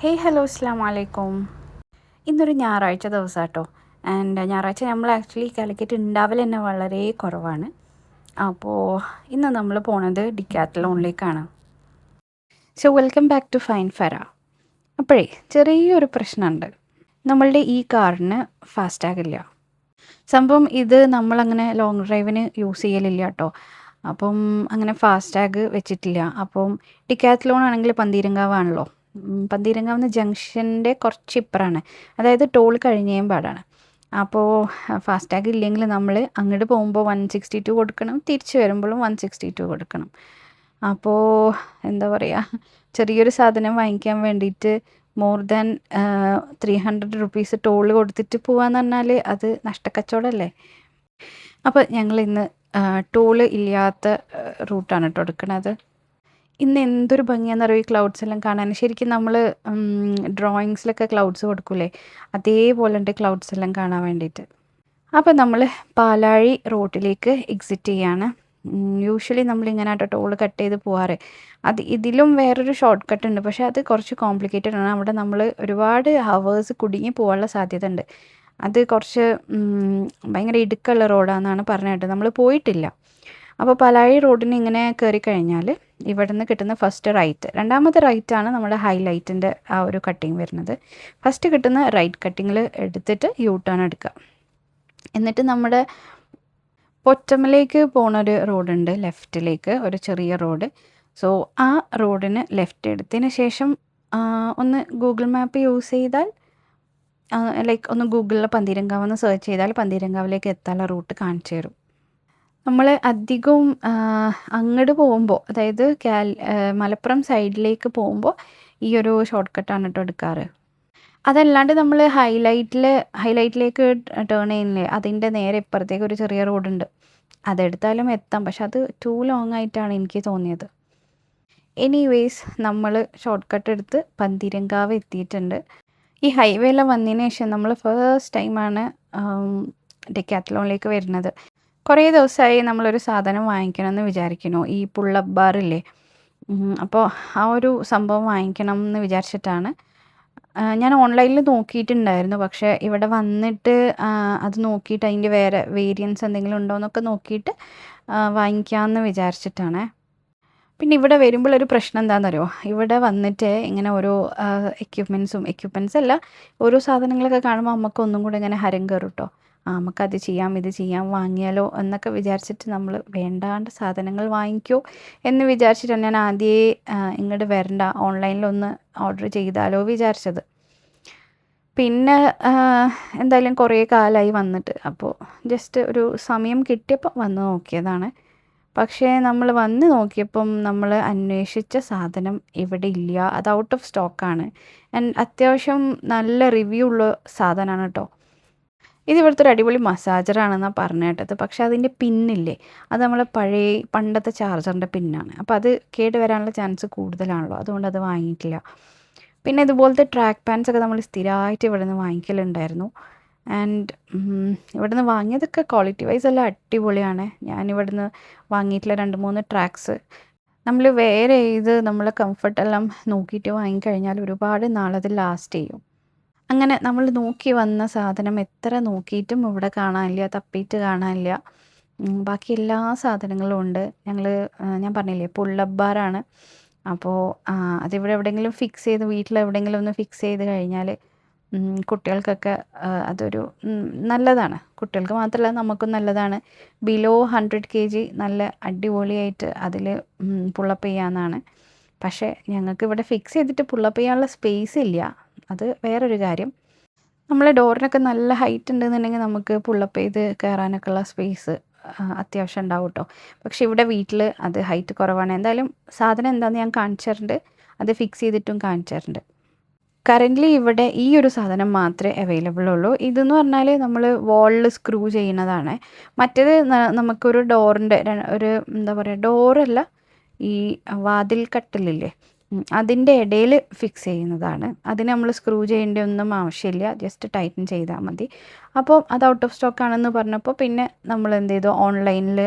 Hey hello അസ്സാം വലൈക്കും. ഇന്നൊരു ഞായറാഴ്ച ദിവസം കേട്ടോ. ആൻഡ് ഞായറാഴ്ച നമ്മൾ ആക്ച്വലി കാലിക്കറ്റ് ഉണ്ടാവൽ തന്നെ വളരെ കുറവാണ്. അപ്പോൾ ഇന്ന് നമ്മൾ പോണത് ഡിക്കാത്തലോണിലേക്കാണ്. So welcome back to fine Fera. അപ്പോഴേ ചെറിയൊരു പ്രശ്നമുണ്ട്. നമ്മളുടെ ഈ കാറിന് ഫാസ്ടാഗ് ഇല്ല. സംഭവം ഇത് നമ്മളങ്ങനെ ലോങ് ഡ്രൈവിന് യൂസ് ചെയ്യലില്ല കേട്ടോ. അപ്പം അങ്ങനെ ഫാസ്ടാഗ് വെച്ചിട്ടില്ല. അപ്പം ഡിക്കാത്തലോൺ ആണെങ്കിൽ പന്തീരങ്കാവാണല്ലോ. പന്തീരങ്കാവുന്ന ജംഗ്ഷൻ്റെ കുറച്ച് ഇപ്പുറമാണ്. അതായത് ടോൾ കഴിഞ്ഞേം പാടാണ്. അപ്പോൾ ഫാസ്ടാഗ് ഇല്ലെങ്കിൽ നമ്മൾ അങ്ങോട്ട് പോകുമ്പോൾ 162 കൊടുക്കണം, തിരിച്ച് വരുമ്പോഴും 162 കൊടുക്കണം. അപ്പോൾ എന്താ പറയുക, ചെറിയൊരു സാധനം വാങ്ങിക്കാൻ വേണ്ടിയിട്ട് മോർ ദാൻ 300 റുപ്പീസ് ടോൾ കൊടുത്തിട്ട് പോകാമെന്ന് പറഞ്ഞാൽ അത് നഷ്ടക്കച്ചവടമല്ലേ. അപ്പോൾ ഞങ്ങളിന്ന് ടോൾ ഇല്ലാത്ത റൂട്ടാണ് കേട്ടോ എടുക്കണത്. ഇന്ന് എന്തൊരു ഭംഗിയാണെന്നറിയോ ഈ ക്ലൗഡ്സ് എല്ലാം കാണാൻ. ശരിക്കും നമ്മൾ ഡ്രോയിങ്സിലൊക്കെ ക്ലൗഡ്സ് കൊടുക്കൂലേ, അതേപോലെ ഉണ്ട് ക്ലൗഡ്സ് എല്ലാം കാണാൻ വേണ്ടിയിട്ട്. അപ്പോൾ നമ്മൾ പാലാഴി റോഡിലേക്ക് എക്സിറ്റ് ചെയ്യാണ്. യൂഷ്വലി നമ്മളിങ്ങനെ ആട്ടോ ടോൾ കട്ട് ചെയ്ത് പോവാറ്. ഇതിലും വേറൊരു ഷോർട്ട് കട്ട് ഉണ്ട്, പക്ഷേ അത് കുറച്ച് കോംപ്ലിക്കേറ്റഡ് ആണ്. അവിടെ നമ്മൾ ഒരുപാട് ഹവേഴ്സ് കുടുങ്ങി പോകാനുള്ള സാധ്യത ഉണ്ട്. അത് കുറച്ച് ഭയങ്കര ഇടുക്കുള്ള റോഡാണെന്നാണ് പറഞ്ഞത് കേട്ടോ. നമ്മൾ പോയിട്ടില്ല. അപ്പോൾ പാലാഴി റോഡിന് ഇങ്ങനെ കയറി കഴിഞ്ഞാൽ ഇവിടെ നിന്ന് കിട്ടുന്ന ഫസ്റ്റ് റൈറ്റ്, രണ്ടാമത്തെ റൈറ്റാണ് നമ്മുടെ ഹൈലൈറ്റിൻ്റെ ആ ഒരു കട്ടിങ് വരുന്നത്. ഫസ്റ്റ് കിട്ടുന്ന റൈറ്റ് കട്ടിങ്ങിൽ എടുത്തിട്ട് യൂ ടേൺ എടുക്കുക. എന്നിട്ട് നമ്മുടെ പൊറ്റമ്മലേക്ക് പോണൊരു റോഡുണ്ട്, ലെഫ്റ്റിലേക്ക് ഒരു ചെറിയ റോഡ്. സോ ആ റോഡിന് ലെഫ്റ്റ് എടുത്തതിന് ശേഷം ഒന്ന് ഗൂഗിൾ മാപ്പ് യൂസ് ചെയ്താൽ ലൈക്ക് ഒന്ന് ഗൂഗിളിൽ പന്തീരങ്കാവെന്ന് സെർച്ച് ചെയ്താൽ പന്തീരങ്കാവിലേക്ക് എത്താനുള്ള റൂട്ട് കാണിച്ചു തരും. നമ്മൾ അധികവും അങ്ങോട്ട് പോകുമ്പോൾ, അതായത് മലപ്പുറം സൈഡിലേക്ക് പോകുമ്പോൾ ഈ ഒരു ഷോർട്ട് കട്ടാണ് കേട്ടോ എടുക്കാറ്. അതല്ലാണ്ട് നമ്മൾ ഹൈലൈറ്റിലേക്ക് ടേൺ ചെയ്യുന്നില്ലേ, അതിൻ്റെ നേരെ ഇപ്പുറത്തേക്ക് ഒരു ചെറിയ റോഡുണ്ട്. അതെടുത്താലും എത്താം, പക്ഷെ അത് ടു ലോങ് ആയിട്ടാണ് എനിക്ക് തോന്നിയത്. എനിവേയ്സ് നമ്മൾ ഷോർട്ട് കട്ട് എടുത്ത് പന്തീരങ്കാവ് എത്തിയിട്ടുണ്ട്. ഈ ഹൈവേയിലെല്ലാം വന്നതിന് ശേഷം നമ്മൾ ഫസ്റ്റ് ടൈമാണ് ഡെക്കാത്തലോണിലേക്ക് വരുന്നത്. കുറേ ദിവസമായി നമ്മളൊരു സാധനം വാങ്ങിക്കണമെന്ന് വിചാരിക്കുന്നു, ഈ പുള്ളപ്പ് ബാറില്ലേ. അപ്പോൾ ആ ഒരു സംഭവം വാങ്ങിക്കണം എന്ന് വിചാരിച്ചിട്ടാണ്. ഞാൻ ഓൺലൈനിൽ നോക്കിയിട്ടുണ്ടായിരുന്നു, പക്ഷേ ഇവിടെ വന്നിട്ട് അത് നോക്കിയിട്ട് അതിൻ്റെ വേറെ വേരിയൻസ് എന്തെങ്കിലും ഉണ്ടോ എന്നൊക്കെ നോക്കിയിട്ട് വാങ്ങിക്കാമെന്ന് വിചാരിച്ചിട്ടാണ്. പിന്നെ ഇവിടെ വരുമ്പോൾ ഒരു പ്രശ്നം എന്താണെന്നറിയോ, ഇവിടെ വന്നിട്ട് ഇങ്ങനെ ഓരോ എക്യുപ്മെൻറ്റ്സ് അല്ല, ഓരോ സാധനങ്ങളൊക്കെ കാണുമ്പോൾ നമുക്ക് ഒന്നും കൂടെ ഇങ്ങനെ ഹരം കയറും കേട്ടോ. നമുക്കത് ചെയ്യാം, ഇത് ചെയ്യാം, വാങ്ങിയാലോ എന്നൊക്കെ വിചാരിച്ചിട്ട് നമ്മൾ വേണ്ടാണ്ട് സാധനങ്ങൾ വാങ്ങിക്കോ എന്ന് വിചാരിച്ചിട്ടാണ് ഞാൻ ആദ്യമേ ഇങ്ങോട്ട് വരണ്ട, ഓൺലൈനിലൊന്ന് ഓർഡർ ചെയ്താലോ വിചാരിച്ചത്. പിന്നെ എന്തായാലും കുറേ കാലമായി വന്നിട്ട്, അപ്പോൾ ജസ്റ്റ് ഒരു സമയം കിട്ടിയപ്പോൾ വന്ന് നോക്കിയതാണ്. പക്ഷേ നമ്മൾ വന്ന് നോക്കിയപ്പം നമ്മൾ അന്വേഷിച്ച സാധനം ഇവിടെ ഇല്ല, അത് ഔട്ട് ഓഫ് സ്റ്റോക്കാണ്. ആൻഡ് അത്യാവശ്യം നല്ല റിവ്യൂ ഉള്ള സാധനമാണ് കേട്ടോ. ഇത് ഇവിടുത്തെ ഒരു അടിപൊളി മസാജറാണെന്നാണ് പറഞ്ഞു കേട്ടത്. പക്ഷേ അതിൻ്റെ പിന്നില്ലേ, അത് നമ്മളെ പണ്ടത്തെ ചാർജറിൻ്റെ പിന്നാണ്. അപ്പോൾ അത് കേട് വരാനുള്ള ചാൻസ് കൂടുതലാണല്ലോ, അതുകൊണ്ട് അത് വാങ്ങിയിട്ടില്ല. പിന്നെ ഇതുപോലത്തെ ട്രാക്ക് പാൻസ് ഒക്കെ നമ്മൾ സ്ഥിരമായിട്ട് ഇവിടെ നിന്ന് വാങ്ങിക്കലുണ്ടായിരുന്നു. ആൻഡ് ഇവിടെ നിന്ന് വാങ്ങിയതൊക്കെ ക്വാളിറ്റി വൈസ് എല്ലാം അടിപൊളിയാണ്. ഞാനിവിടെ നിന്ന് വാങ്ങിയിട്ടുള്ള 2-3 ട്രാക്സ് നമ്മൾ വേറെ നമ്മളെ കംഫർട്ടെല്ലാം നോക്കിയിട്ട് വാങ്ങിക്കഴിഞ്ഞാൽ ഒരുപാട് നാളത് ലാസ്റ്റ് ചെയ്യും. അങ്ങനെ നമ്മൾ നോക്കി വന്ന സാധനം എത്ര നോക്കിയിട്ടും ഇവിടെ കാണാനില്ല, തപ്പിയിട്ട് കാണാനില്ല. ബാക്കി എല്ലാ സാധനങ്ങളും ഉണ്ട്. ഞാൻ പറഞ്ഞില്ലേ പുള്ളപ്പ് ബാറാണ്. അപ്പോൾ അതിവിടെ എവിടെയെങ്കിലും ഫിക്സ് ചെയ്ത്, വീട്ടിലെവിടെയെങ്കിലും ഒന്ന് ഫിക്സ് ചെയ്ത് കഴിഞ്ഞാൽ കുട്ടികൾക്കൊക്കെ അതൊരു നല്ലതാണ്. കുട്ടികൾക്ക് മാത്രമല്ല നമുക്കും നല്ലതാണ്. ബിലോ 100 kg നല്ല അടിപൊളിയായിട്ട് അതിൽ പുള്ളപ്പ് ചെയ്യാമെന്നാണ്. പക്ഷേ ഞങ്ങൾക്ക് ഇവിടെ ഫിക്സ് ചെയ്തിട്ട് പുള്ളപ്പ് ചെയ്യാനുള്ള സ്പേസ് ഇല്ല, അത് വേറൊരു കാര്യം. നമ്മളെ ഡോറിനൊക്കെ നല്ല ഹൈറ്റ് ഉണ്ടെന്നുണ്ടെങ്കിൽ നമുക്ക് പുള്ളപ്പ് ചെയ്ത് കയറാനൊക്കെ ഉള്ള സ്പേസ് അത്യാവശ്യം ഉണ്ടാവും കേട്ടോ. പക്ഷേ ഇവിടെ വീട്ടിൽ അത് ഹൈറ്റ് കുറവാണ്. എന്തായാലും സാധനം എന്താണെന്ന് ഞാൻ കാണിച്ചു തരുന്നുണ്ട്, അത് ഫിക്സ് ചെയ്തിട്ടും കാണിച്ചു തരുന്നുണ്ട്. കറൻ്റ്ലി ഇവിടെ ഈ ഒരു സാധനം മാത്രമേ അവൈലബിൾ ഉള്ളൂ. ഇതെന്ന് പറഞ്ഞാൽ നമ്മൾ വാളിൽ സ്ക്രൂ ചെയ്യുന്നതാണ്. മറ്റേത് നമുക്കൊരു ഡോറിൻ്റെ ഒരു എന്താ പറയുക, ഡോറല്ല, ഈ വാതിൽ കട്ടിലില്ലേ, അതിൻ്റെ ഇടയിൽ ഫിക്സ് ചെയ്യുന്നതാണ്. അതിന് നമ്മൾ സ്ക്രൂ ചെയ്യേണ്ട ഒന്നും ആവശ്യമില്ല, ജസ്റ്റ് ടൈറ്റൻ ചെയ്താൽ മതി. അപ്പോൾ അത് ഔട്ട് ഓഫ് സ്റ്റോക്ക് ആണെന്ന് പറഞ്ഞപ്പോൾ പിന്നെ നമ്മൾ എന്ത് ചെയ്തു, ഓൺലൈനിൽ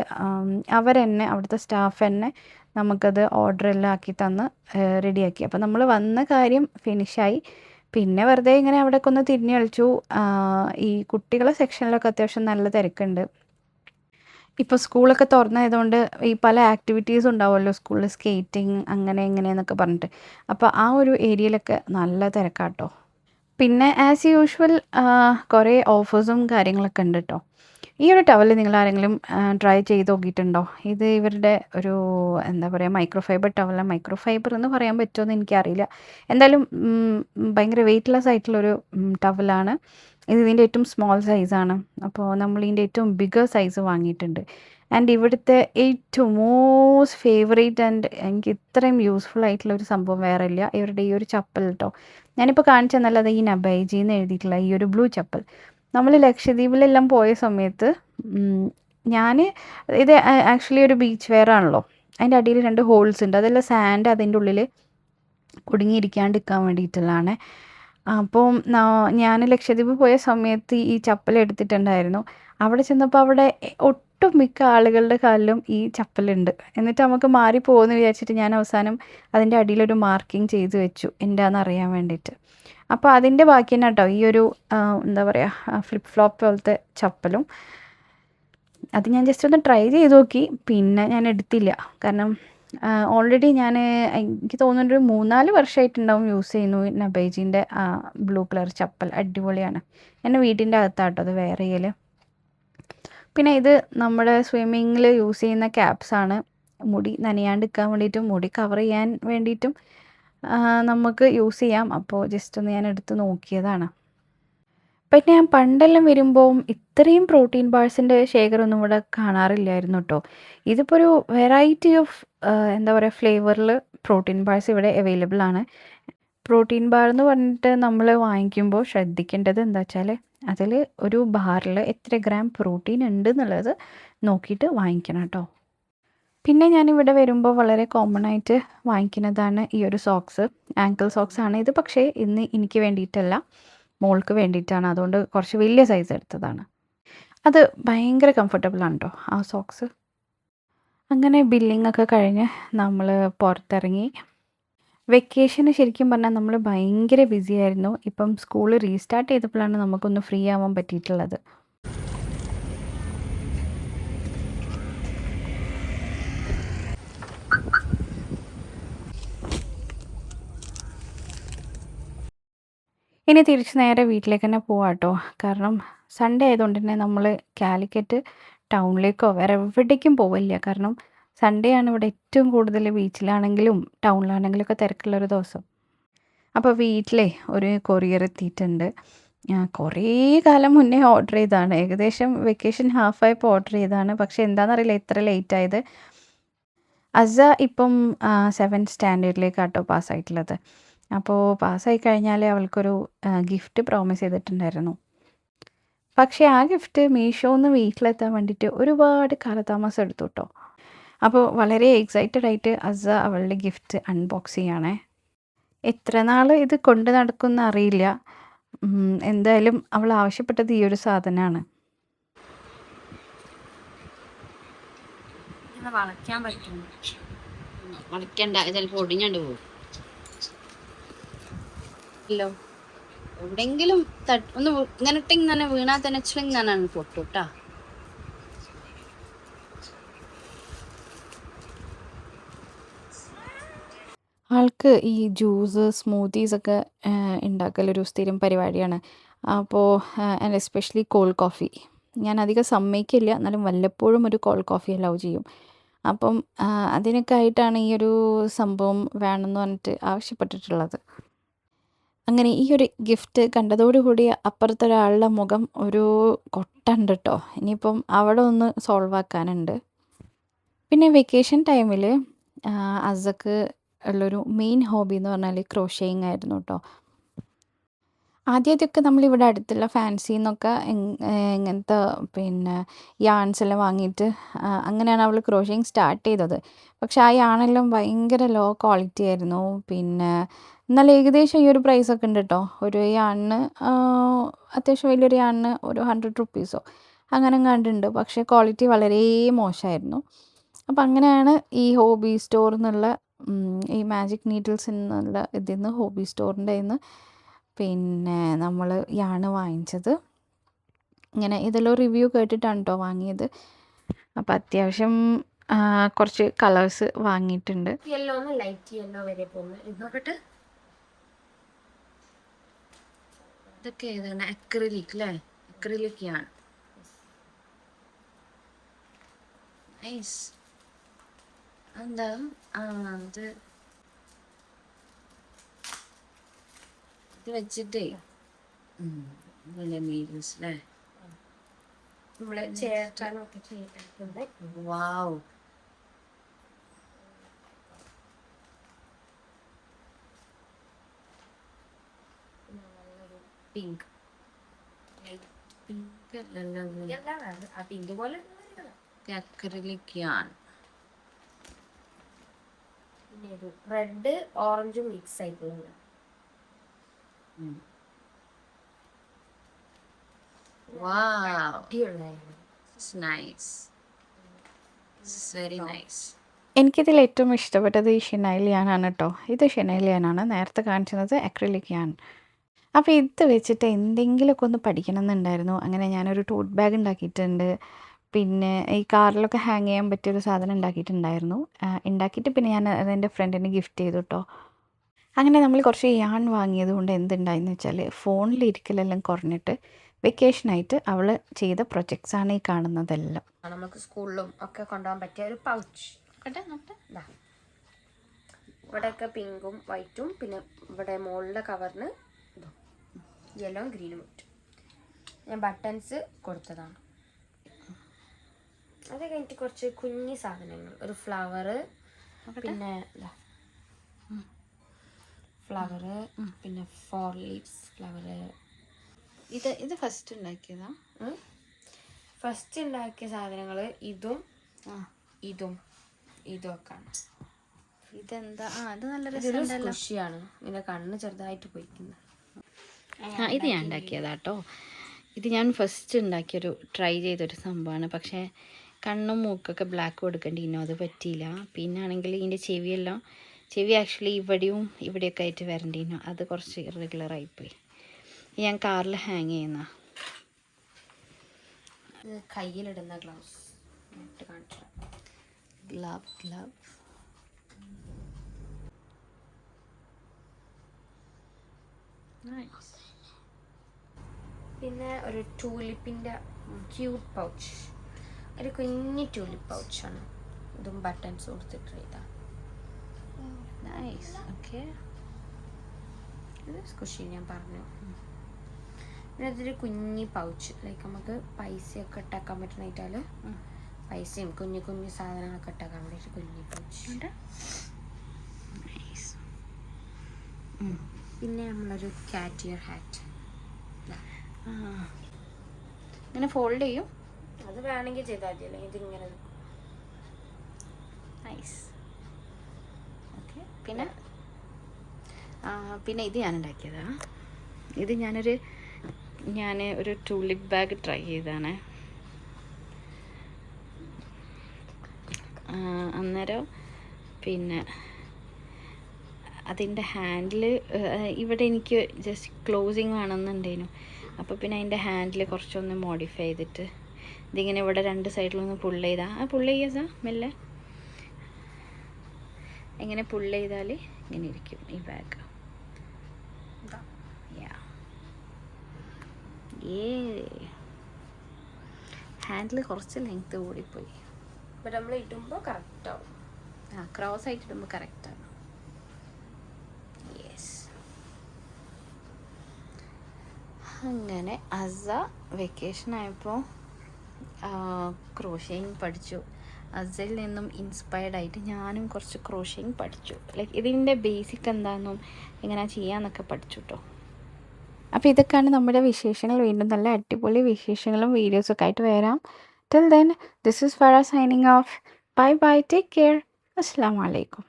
അവർ തന്നെ, അവിടുത്തെ സ്റ്റാഫ് തന്നെ നമുക്കത് ഓർഡറെല്ലാം ആക്കി തന്ന് റെഡിയാക്കി. അപ്പോൾ നമ്മൾ വന്ന കാര്യം ഫിനിഷായി. പിന്നെ വെറുതെ ഇങ്ങനെ അവിടെയൊക്കെ ഒന്ന് തിരിഞ്ഞ് കളിച്ചു. ഈ കുട്ടികളെ സെക്ഷനിലൊക്കെ അത്യാവശ്യം നല്ല തിരക്കുണ്ട്. ഇപ്പോൾ സ്കൂളൊക്കെ തുറന്നായതുകൊണ്ട് ഈ പല ആക്ടിവിറ്റീസ് ഉണ്ടാവുമല്ലോ സ്കൂളിൽ, സ്കേറ്റിംഗ് അങ്ങനെ ഇങ്ങനെയെന്നൊക്കെ പറഞ്ഞിട്ട്. അപ്പോൾ ആ ഒരു ഏരിയയിലൊക്കെ നല്ല തിരക്കാട്ടോ. പിന്നെ ആസ് യൂഷ്വൽ കുറേ ഓഫേഴ്സും കാര്യങ്ങളൊക്കെ ഉണ്ട് കേട്ടോ. ഈ ഒരു ടവൽ നിങ്ങൾ ആരെങ്കിലും ട്രൈ ചെയ്ത് നോക്കിയിട്ടുണ്ടോ? ഇത് ഇവരുടെ ഒരു എന്താ പറയുക, മൈക്രോ ഫൈബർ ടവലാണ്. മൈക്രോ ഫൈബർ എന്ന് പറയാൻ പറ്റുമോ എനിക്കറിയില്ല. എന്തായാലും ഭയങ്കര വെയ്റ്റ്ലെസ് ആയിട്ടുള്ളൊരു ടവലാണ്. ഇത് ഇതിൻ്റെ ഏറ്റവും സ്മോൾ സൈസാണ്. അപ്പോൾ നമ്മൾ ഇതിൻ്റെ ഏറ്റവും ബിഗർ സൈസ് വാങ്ങിയിട്ടുണ്ട്. ആൻഡ് ഇവിടുത്തെ ഏറ്റവും മോസ്റ്റ് ഫേവറേറ്റ് ആൻഡ് എനിക്ക് ഇത്രയും യൂസ്ഫുൾ ആയിട്ടുള്ള ഒരു സംഭവം വേറെ ഇല്ല, ഇവരുടെ ഈ ഒരു ചപ്പൽ കേട്ടോ. ഞാനിപ്പോൾ കാണിച്ചു തന്നല്ലത് ഈ നബൈജി എന്ന് എഴുതിയിട്ടുള്ള ഈ ഒരു ബ്ലൂ ചപ്പൽ. നമ്മൾ ലക്ഷദ്വീപിലെല്ലാം പോയ സമയത്ത് ഞാൻ ഇത് ആക്ച്വലി ഒരു ബീച്ച് വെയർ ആണല്ലോ. അതിൻ്റെ അടിയിൽ 2 ഹോൾസ് ഉണ്ട്. അതെല്ലാം സാൻഡ് അതിൻ്റെ ഉള്ളിൽ കുടുങ്ങിയിരിക്കാണ്ടിരിക്കാൻ വേണ്ടിയിട്ടുള്ളതാണ്. അപ്പം ഞാൻ ലക്ഷദ്വീപ് പോയ സമയത്ത് ഈ ചപ്പൽ എടുത്തിട്ടുണ്ടായിരുന്നു. അവിടെ ചെന്നപ്പോൾ അവിടെ ഒട്ടും മിക്ക ആളുകളുടെ കാലിലും ഈ ചപ്പലുണ്ട്. എന്നിട്ട് നമുക്ക് മാറിപ്പോകുമെന്ന് വിചാരിച്ചിട്ട് ഞാൻ അവസാനം അതിൻ്റെ അടിയിലൊരു മാർക്കിങ് ചെയ്ത് വെച്ചു, എന്താണെന്നറിയാൻ വേണ്ടിയിട്ട്. അപ്പോൾ അതിൻ്റെ ബാക്കി തന്നെ കേട്ടോ ഈ ഒരു എന്താ പറയുക, ഫ്ലിപ്പ് ഫ്ലോപ്പ് പോലത്തെ ചപ്പലും. അത് ഞാൻ ജസ്റ്റ് ഒന്ന് ട്രൈ ചെയ്ത് നോക്കി, പിന്നെ ഞാൻ എടുത്തില്ല. കാരണം ഓൾറെഡി ഞാൻ എനിക്ക് തോന്നുന്നൊരു 3-4 വർഷമായിട്ടുണ്ടാവും യൂസ് ചെയ്യുന്നു നബൈജീൻ്റെ ബ്ലൂ കളർ ചപ്പൽ. അടിപൊളിയാണ്. എൻ്റെ വീട്ടിൻ്റെ അകത്താട്ടോ അത് വെയർ ചെയ്യൽ. പിന്നെ ഇത് നമ്മുടെ സ്വിമ്മിങ്ങിൽ യൂസ് ചെയ്യുന്ന ക്യാപ്സാണ്. മുടി നനയാണ്ടിരിക്കാൻ വേണ്ടിയിട്ടും മുടി കവർ ചെയ്യാൻ വേണ്ടിയിട്ടും നമുക്ക് യൂസ് ചെയ്യാം. അപ്പോൾ ജസ്റ്റ് ഒന്ന് ഞാൻ എടുത്ത് നോക്കിയതാണ്. പിന്നെ ഞാൻ പണ്ടെല്ലാം വരുമ്പോൾ ഇത്രയും പ്രോട്ടീൻ ബാർസിൻ്റെ ശേഖരമൊന്നും ഇവിടെ കാണാറില്ലായിരുന്നു കേട്ടോ. ഇതിപ്പോൾ ഒരു വെറൈറ്റി ഓഫ് എന്താ പറയുക ഫ്ലേവറിൽ പ്രോട്ടീൻ ബാർസ് ഇവിടെ അവൈലബിൾ ആണ്. പ്രോട്ടീൻ ബാർ എന്ന് പറഞ്ഞിട്ട് നമ്മൾ വാങ്ങിക്കുമ്പോൾ ശ്രദ്ധിക്കേണ്ടത് എന്താ വെച്ചാൽ അതിൽ ഒരു ബാറിൽ എത്ര ഗ്രാം പ്രോട്ടീൻ ഉണ്ട് എന്നുള്ളത് നോക്കിയിട്ട് വാങ്ങിക്കണം കേട്ടോ. പിന്നെ ഞാനിവിടെ വരുമ്പോൾ വളരെ കോമൺ ആയിട്ട് വാങ്ങിക്കുന്നതാണ് ഈ ഒരു സോക്സ്. ആങ്കിൾ സോക്സ് ആണ് ഇത്. പക്ഷേ ഇന്ന് എനിക്ക് വേണ്ടിയിട്ടല്ല, മോൾക്ക് വേണ്ടിയിട്ടാണ്. അതുകൊണ്ട് കുറച്ച് വലിയ സൈസ് എടുത്തതാണ്. അത് ഭയങ്കര കംഫർട്ടബിളാണ് കേട്ടോ ആ സോക്സ്. അങ്ങനെ ബില്ലിംഗ് ഒക്കെ കഴിഞ്ഞ് നമ്മൾ പുറത്തിറങ്ങി. വെക്കേഷന് ശരിക്കും പറഞ്ഞാൽ നമ്മൾ ഭയങ്കര ബിസി ആയിരുന്നു. ഇപ്പം സ്കൂൾ റീസ്റ്റാർട്ട് ചെയ്തപ്പോഴാണ് നമുക്കൊന്ന് ഫ്രീ ആവാൻ പറ്റിയിട്ടുള്ളത്. ഇനി തിരിച്ച് നേരെ വീട്ടിലേക്ക് തന്നെ പോവാം കേട്ടോ. കാരണം സൺഡേ ആയതുകൊണ്ട് തന്നെ നമ്മൾ കാലിക്കറ്റ് ടൗണിലേക്കോ വേറെ എവിടേക്കും പോവില്ല. കാരണം സൺഡേ ആണ് ഇവിടെ ഏറ്റവും കൂടുതൽ ബീച്ചിലാണെങ്കിലും ടൗണിലാണെങ്കിലും ഒക്കെ തിരക്കുള്ളൊരു ദിവസം. അപ്പോൾ വീട്ടിലെ ഒരു കൊറിയർ എത്തിയിട്ടുണ്ട്. കുറേ കാലം മുന്നേ ഓർഡർ ചെയ്തതാണ്. ഏകദേശം വെക്കേഷൻ ഹാഫായപ്പോൾ ഓർഡർ ചെയ്തതാണ്. പക്ഷേ എന്താണെന്നറിയില്ല ഇത്ര ലേറ്റ് ആയത്. അസ ഇപ്പം 7th സ്റ്റാൻഡേർഡിലേക്കാട്ടോ പാസ്സായിട്ടുള്ളത്. അപ്പോൾ പാസ്സായി കഴിഞ്ഞാൽ അവൾക്കൊരു ഗിഫ്റ്റ് പ്രോമിസ് ചെയ്തിട്ടുണ്ടായിരുന്നു. പക്ഷേ ആ ഗിഫ്റ്റ് മീഷോന്ന് വീട്ടിലെത്താൻ വേണ്ടിയിട്ട് ഒരുപാട് കാലതാമസം എടുത്തു കേട്ടോ. അപ്പോൾ വളരെ എക്സൈറ്റഡ് ആയിട്ട് അസ അവളുടെ ഗിഫ്റ്റ് അൺബോക്സ് ചെയ്യണേ. എത്ര നാൾ ഇത് കൊണ്ട് നടക്കുമെന്ന് അറിയില്ല. എന്തായാലും അവൾ ആവശ്യപ്പെട്ടത് ഈ ഒരു സാധനമാണ്. വളയ്ക്കാൻ പറ്റും, വളയ്ക്കണ്ട, ചിലപ്പോൾ ഒടിഞ്ഞാണ്ട് പോകും. എവിടെങ്കിലും ഒന്ന് ഇങ്ങനെ തന്നെ വീണാൽ തന്നെ ചിങ് തന്നെ പൊട്ടുട്ടാ. ആൾക്ക് ഈ ജ്യൂസ് സ്മൂത്തീസ് ഒക്കെ ഉണ്ടാക്കലൊരു സ്ഥിരം പരിപാടിയാണ്. അപ്പോൾ ആൻഡ് എസ്പെഷ്യലി കോൾഡ് കോഫി. ഞാൻ അധികം സമ്മതിക്കില്ല, എന്നാലും വല്ലപ്പോഴും ഒരു കോൾഡ് കോഫി അലൗ ചെയ്യും. അപ്പം അതിനൊക്കെ ആയിട്ടാണ് ഈ ഒരു സംഭവം വേണമെന്ന് പറഞ്ഞിട്ട് ആവശ്യപ്പെട്ടിട്ടുള്ളത്. അങ്ങനെ ഈ ഒരു ഗിഫ്റ്റ് കണ്ടതോടുകൂടി അപ്പുറത്തൊരാളുടെ മുഖം ഒരു കൊട്ടുണ്ട് കേട്ടോ. ഇനിയിപ്പം അവിടെ ഒന്ന് സോൾവ് ആക്കാനുണ്ട്. പിന്നെ വെക്കേഷൻ ടൈമിൽ അസക്ക് ഉള്ളൊരു മെയിൻ ഹോബി എന്ന് പറഞ്ഞാൽ ക്രോഷേയിങ് ആയിരുന്നു കേട്ടോ. ആദ്യമൊക്കെ നമ്മളിവിടെ അടുത്തുള്ള ഫാൻസിയിൽ നിന്നൊക്കെ ഇങ്ങനത്തെ പിന്നെ യാൺസ് എല്ലാം വാങ്ങിയിട്ട് അങ്ങനെയാണ് അവൾ ക്രോഷേയിങ് സ്റ്റാർട്ട് ചെയ്തത്. പക്ഷേ ആ യാണെല്ലാം ഭയങ്കര ലോ ക്വാളിറ്റി ആയിരുന്നു. പിന്നെ എന്നാലും ഏകദേശം ഈ ഒരു പ്രൈസൊക്കെ ഉണ്ട് കേട്ടോ. ഒരു യാണിന് അത്യാവശ്യം വലിയൊരു യാണിന് ഒരു 100 റുപ്പീസോ അങ്ങനെ കണ്ടുണ്ട്. പക്ഷേ ക്വാളിറ്റി വളരെ മോശമായിരുന്നു. അപ്പം അങ്ങനെയാണ് ഈ ഹോബി സ്റ്റോറിൽ നിന്നുള്ള ഈ മാജിക് നീഡിൽസ് എന്നുള്ള ഇതിൽ നിന്ന് ഹോബി സ്റ്റോറിൻ്റെ നിന്ന് പിന്നെ നമ്മൾ യാണ് വാങ്ങിച്ചത്. ഇങ്ങനെ ഇതെല്ലാം റിവ്യൂ കേട്ടിട്ടാണ് കേട്ടോ വാങ്ങിയത്. അപ്പം അത്യാവശ്യം കുറച്ച് കളേഴ്സ് വാങ്ങിയിട്ടുണ്ട്. യെല്ലോ ലൈറ്റ് യെല്ലോ വരെ പോകുന്നത് നോക്കട്ടെ. ഇതൊക്കെ ഏതാണ്? അക്രിലിക് അല്ലേ? അക്രിലിക് ആണ്. നൈസ്. എന്താ ഇത് വെച്ചിട്ടേ നീഡിൽസ് അല്ലേ? നമ്മള് ചേർക്കാനൊക്കെ ചെയ്തിട്ടുണ്ട്. വാവ്. പിങ്ക് പിങ്ക് ആ പിങ്ക് പോലെ അക്രിലിക്കാണ്. പിന്നെ ഒരു റെഡ് ഓറഞ്ചും മിക്സ് ആയിട്ടുള്ളത്. എനിക്കിതിൽ ഏറ്റവും ഇഷ്ടപ്പെട്ടത് ഈ ഷിനൈൽ യാനാണ് കേട്ടോ. ഇത് ഷിനൈൽ യാനാണ്, നേരത്തെ കാണിച്ചത് അക്രിലിക് യാൻ. അപ്പോൾ ഇത് വെച്ചിട്ട് എന്തെങ്കിലുമൊക്കെ ഒന്ന് പഠിക്കണം എന്നുണ്ടായിരുന്നു. അങ്ങനെ ഞാനൊരു ടോട്ട് ബാഗ് ഉണ്ടാക്കിയിട്ടുണ്ട്. പിന്നെ ഈ കാറിലൊക്കെ ഹാങ് ചെയ്യാൻ പറ്റിയൊരു സാധനം ഉണ്ടാക്കിയിട്ടുണ്ടായിരുന്നു. ഉണ്ടാക്കിയിട്ട് പിന്നെ ഞാൻ അതെൻ്റെ ഫ്രണ്ടിന് ഗിഫ്റ്റ് ചെയ്തു കേട്ടോ. അങ്ങനെ നമ്മൾ കുറച്ച് യാൺ വാങ്ങിയത് കൊണ്ട് എന്തുണ്ടായെന്ന് വെച്ചാൽ ഫോണിലിരിക്കലെല്ലാം കുറഞ്ഞിട്ട് വെക്കേഷനായിട്ട് അവൾ ചെയ്ത പ്രൊജക്ട്സാണ് ഈ കാണുന്നതെല്ലാം. നമുക്ക് സ്കൂളിലും ഒക്കെ കൊണ്ടുപോകാൻ പറ്റിയ ഒരു പൗച്ച്. ഇവിടെയൊക്കെ പിങ്കും വൈറ്റും, പിന്നെ ഇവിടെ മുകളിലെ കവറിന് യെല്ലോ ഗ്രീനും ഇട്ടു. ഞാൻ ബട്ടൺസ് കൊടുത്തതാണ്. അത് കഴിഞ്ഞിട്ട് കുറച്ച് കുഞ്ഞി സാധനങ്ങൾ, ഒരു ഫ്ലവറ്, പിന്നെ ഫ്ലവറ്, പിന്നെ 4 ലീവ്സ് ഫ്ലവറ്. ഇത് ഫസ്റ്റ് ഉണ്ടാക്കിയതാ? ഫസ്റ്റ് ഉണ്ടാക്കിയ സാധനങ്ങൾ ഇതും ഇതും ഇതൊക്കെയാണ്. ഇതെന്താ? അത് നല്ല രസമുണ്ടല്ലോ. ഖുഷിയാണ്. ഇങ്ങനെ കണ്ണ് ചെറുതായിട്ട് പോയിക്കുന്നത്. ഇത് ഞാൻ ഉണ്ടാക്കിയതാട്ടോ. ഇത് ഞാൻ ഫസ്റ്റ് ഉണ്ടാക്കിയൊരു ട്രൈ ചെയ്തൊരു സംഭവമാണ്. പക്ഷേ കണ്ണും മൂക്കൊക്കെ ബ്ലാക്ക് കൊടുക്കേണ്ടിനോ, അത് പറ്റിയില്ല. പിന്നെ ആണെങ്കിൽ ഇതിൻ്റെ ചെവി ആക്ച്വലി ഇവിടെയും ഇവിടെയൊക്കെ ആയിട്ട് വരേണ്ടിനോ, അത് കുറച്ച് ഇറഗുലറായിപ്പോയി. ഞാൻ കാറിൽ ഹാങ് ചെയ്യുന്ന കയ്യിലിടുന്ന ഗ്ലൗസ് കാണിച്ചു. ഗ്ലവ് പിന്നെ ഒരു ടൂലിപ്പിൻ്റെ ക്യൂട്ട് പൗച്ച്, ഒരു കുഞ്ഞി ടൂലിപ്പ് പൗച്ചാണ്. ഇതും ബട്ടൺസ് കൊടുത്തിട്ട് ചെയ്താൽ നൈസ്. ഓക്കെ, ഇത് ഖുഷി ഞാൻ പറഞ്ഞു. പിന്നെ അതൊരു കുഞ്ഞി പൗച്ച്, ലൈക്ക് നമുക്ക് പൈസയൊക്കെ ഇട്ടാക്കാൻ പറ്റണായിട്ടാൽ പൈസയും കുഞ്ഞു കുഞ്ഞു സാധനങ്ങളൊക്കെ ഇട്ടാക്കാൻ വേണ്ടിയിട്ട് കുഞ്ഞി പൗച്ച്. പിന്നെ നമ്മളൊരു ക്യാറ്റ് ഇയർ ഹാറ്റ്. ഇങ്ങനെ ഫോൾഡ് ചെയ്യും. അത് വേണമെങ്കിൽ ചെയ്താൽ മതി, അല്ലെങ്കിൽ ഇതിങ്ങനെ നൈസ്. ഓക്കെ, പിന്നെ ഇത് ഞാൻ ഉണ്ടാക്കിയതാ. ഇത് ഞാൻ ഒരു ടൂലിപ്പ് ബാഗ് ട്രൈ ചെയ്തതാണ്. അന്നേരം പിന്നെ അതിൻ്റെ ഹാൻഡിൽ ഇവിടെ എനിക്ക് ജസ്റ്റ് ക്ലോസിങ് വേണമെന്നുണ്ടായിരുന്നു. അപ്പോൾ പിന്നെ അതിൻ്റെ ഹാൻഡിൽ കുറച്ചൊന്ന് മോഡിഫൈ ചെയ്തിട്ട് ഇതിങ്ങനെ ഇവിടെ 2 സൈഡിലൊന്ന് പുള്ള് ചെയ്താൽ പുള്ള് ചെയ്യാ മെല്ലെ എങ്ങനെ പുള്ള് ചെയ്താൽ ഇങ്ങനെ ഇരിക്കും ഈ ബാഗ്. ഹാൻഡിൽ കുറച്ച് ലെങ്ത്ത് കൂടിപ്പോയി. അപ്പോൾ നമ്മൾ ഇടുമ്പോൾ കറക്റ്റാവും. ക്രോസ് ആയിട്ട് ഇടുമ്പോൾ കറക്റ്റാണ്. യെസ്. അങ്ങനെ അസ വെക്കേഷൻ ആയപ്പോൾ ക്രോഷിങ് പഠിച്ചു. അസയിൽ നിന്നും ഇൻസ്പയർഡ് ആയിട്ട് ഞാനും കുറച്ച് ക്രോഷിങ് പഠിച്ചു. ലൈക്ക് ഇതിൻ്റെ ബേസിക് എന്താണെന്നും എങ്ങനെയാണ് ചെയ്യാമെന്നൊക്കെ പഠിച്ചു കേട്ടോ. അപ്പോൾ ഇതൊക്കെയാണ് നമ്മുടെ വിശേഷങ്ങൾ. വീണ്ടും നല്ല അടിപൊളി വിശേഷങ്ങളും വീഡിയോസൊക്കെ ആയിട്ട് വരാം. Till then, this is Fera signing off. Bye bye, take care. അസ്സലാമു അലൈക്കും.